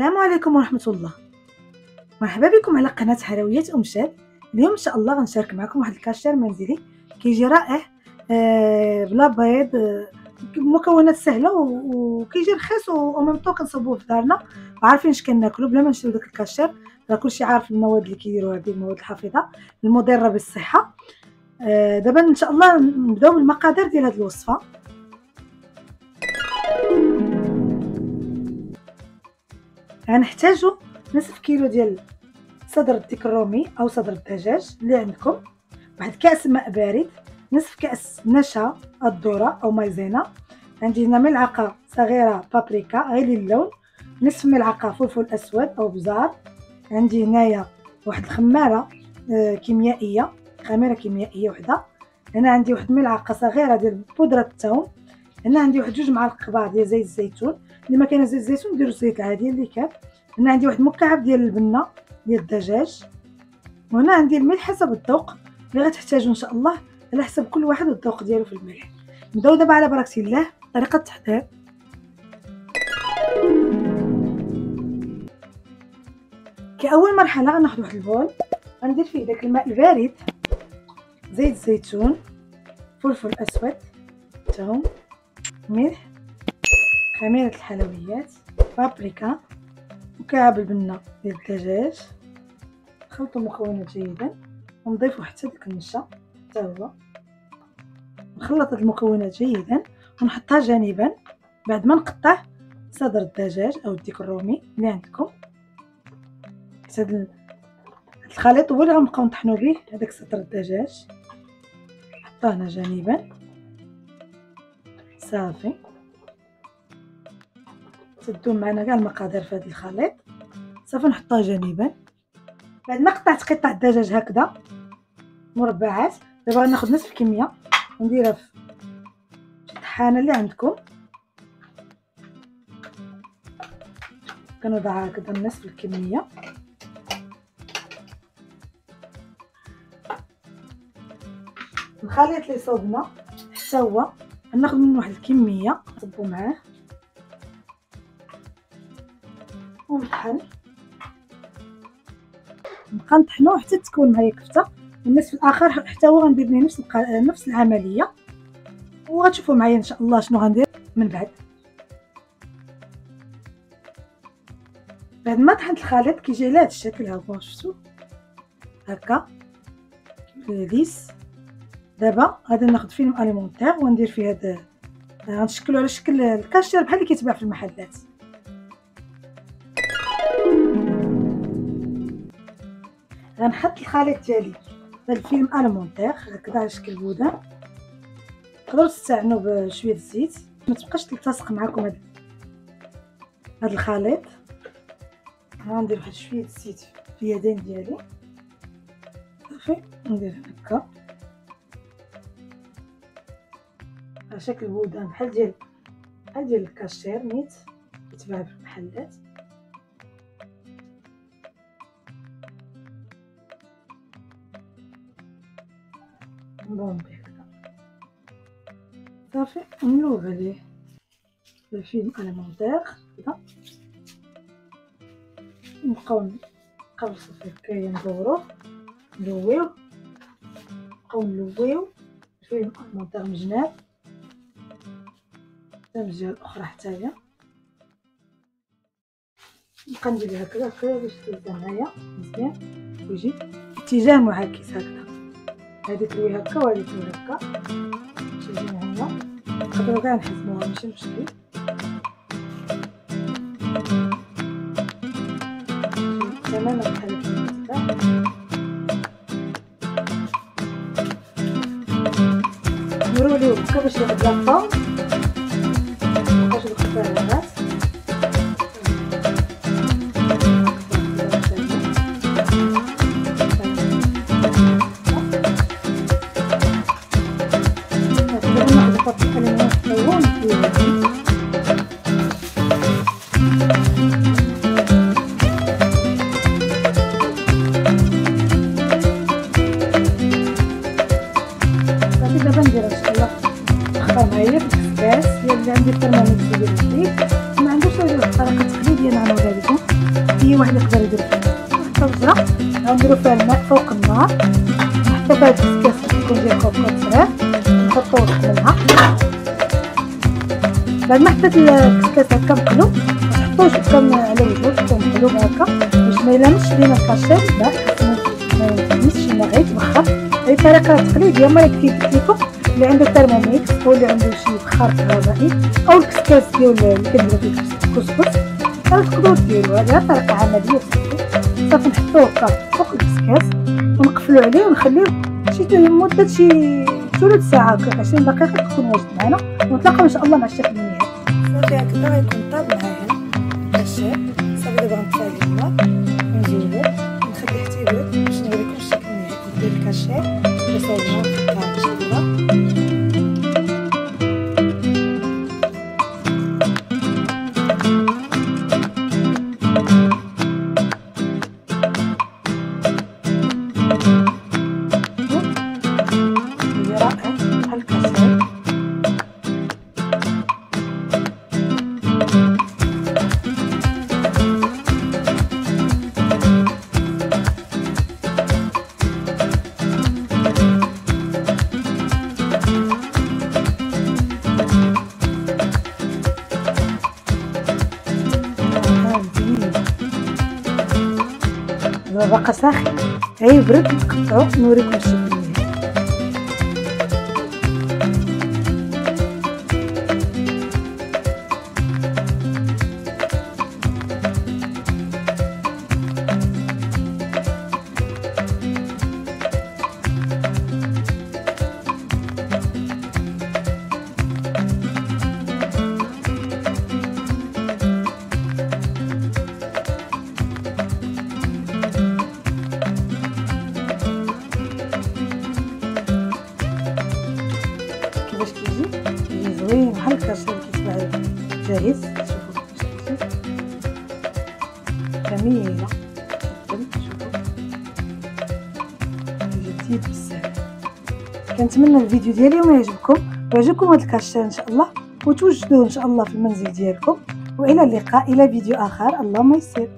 السلام عليكم ورحمة الله. مرحبا بكم على قناة حلويات أم شاد. اليوم إن شاء الله غنشارك معكم واحد الكاشير منزلي كيجي رائع بلا بيض، مكونات سهلة وكيجي رخيص وميم طون كنصوبوه في دارنا وعارفين اش كناكلو بلا ما نشريو داك الكاشير. راه كلشي عارف المواد اللي كيديروها هذه المواد الحافظة المضرة بالصحة. دابا إن شاء الله نبداو بالمقادير ديال هذه الوصفة. غنحتاجو نصف كيلو ديال صدر الديك الرومي او صدر الدجاج اللي عندكم، واحد كاس ماء بارد، نصف كاس نشا الذره او مايزينا، عندي هنا ملعقه صغيره بابريكا غير للون، نصف ملعقه فلفل اسود او بزار، عندي هنايا واحد الخماره كيميائيه، خميره كيميائيه وحده، هنا عندي واحد ملعقه صغيره ديال بودره الثوم، هنا عندي واحد 2 معالق كبار ديال زيت الزيتون، اللي ما كاين زيت الزيتون ديروا الزيت العادي اللي كان، هنا عندي واحد مكعب ديال البنه ديال الدجاج، وهنا عندي الملح حسب الذوق اللي غتحتاجوا ان شاء الله على حسب كل واحد والذوق ديالو في الملح. نبداو دابا على بركه الله طريقه التحضير. كأول مرحله غناخذ واحد البول، غندير فيه داك الماء البارد، زيت الزيتون، فلفل اسود، ثوم، ملح، خميره الحلويات، بابريكا، مكعب البنه ديال الدجاج. نخلطوا المكونات جيدا ونضيفوا حتى ديك النشا حتى هو، نخلط هاد المكونات جيدا ونحطها جانبا بعد ما نقطع صدر الدجاج او الديك الرومي اللي عندكم. هاد الخليط هو اللي غنبقاو نطحنوا به هذاك صدر الدجاج، نحطوه هنا جانبا صافي. تدوا معنا كاع المقادير في هذا الخليط صافي، نحطوه جانبا. بعد ما قطعت قطع الدجاج هكذا مربعات، دابا غناخذ نصف الكميه ونديرها في الطحانه اللي عندكم، كنوضعها هكذا نصف الكميه. الخليط اللي صوبنا حتى هو غناخذ منه واحد الكميه نصبو معاه ونطحن، نبقى نطحنوه حتى تكون معايا كفته. النصف الاخر حتى هو غندير ليه نفس العمليه، وغتشوفوا معايا ان شاء الله شنو غندير من بعد. بعد ما طحنت الخليط كيجي على هذا الشكل، ها هو شفتوا هكا لذيذ. دابا غادي ناخذ فيلم اليمونتير وندير فيه هذا، غنشكلو على شكل الكاشير بحال اللي كيتباع في المحلات. غنحط الخليط ديالي في الفيلم اليمونتير هكذا على شكل بودان، تقدروا تستعنوا بشويه الزيت ما تبقاش تلتصق معكم هذا الخليط. غندير واحد شويه الزيت في اليدين ديالي صافي، ندير هكا على شكل بودان بحال ديال الكاشير نيت كيتباع في المحلات. نضرب به هكذا صافي، نلوب عليه الفيلم اليمونتير هكذا، نبقاو نقرصو فيه هكايا، ندوروه نلويوه، نبقاو نلويو الفيلم اليمونتير من جناب حتى من الجهه الاخرى حتى هي. نبقى ندير هكذا باش توزع معايا مزيان ويجي اتجاه معاكس هكذا، هادي تروي هكا وهادي تروي هكا باش يجي معايا. نقدروا كاع نحزموها ماشي مشكل. تماما بحال هكا نروليو هكا باش يتلاقاو، مابقاوش الخضروات دابا ندير ان شاء الله نختار معايا القدره غنديرو فيها الماء فوق النار حتى فهاد الكاس تكون ديال كوكوط صغير نحطو وسط منها. بعد ما حطيت الكسكاس هكا مقلوب متحطوش هكا على وجهو حتى مقلوب هكا باش ما يلامسش لينا الكاشير ما يلمسش لينا غير يتبخر. هذه طريقه تقليديه ما كيف قلت لكم اللي عنده ترموميكس او اللي عنده شي بخار كهربائي او الكسكاس ديال اللي كنديرو فيه الكسكس راه تقدروا ديروها. هذه طريقه عمليه صافي نحطوه هكا فوق الكسكاس ونقفلو عليه ونخليه شي مده شي ثلث ساعه هكا 20 دقيقه تكون واجد معنا ونتلاقاو ان شاء الله مع الشكل النهائي. صافي هكذا غيكون طاب معايا الكاشير. صافي دابا غنطفي عليه الماء ونزولو ونخليه حتى يبرد باش نوريكم الشكل النهائي ديال الكاشير اللي صايبنا في الدار ان شاء الله. باقا ساخن هاي برد نقطعو نوريكم الشكل النهائي. كيفاش كيجي زوين بحال الكاشير كيطلع جاهز. شوفوا كيفاش كيجي جميله جدا. شوفوا كيجي لذيذ بزاف. كنتمنى الفيديو ديالي اليوم يعجبكم ويعجبكم هذا الكاشير ان شاء الله وتوجدوه ان شاء الله في المنزل ديالكم. والى اللقاء الى فيديو اخر. اللهم يسر.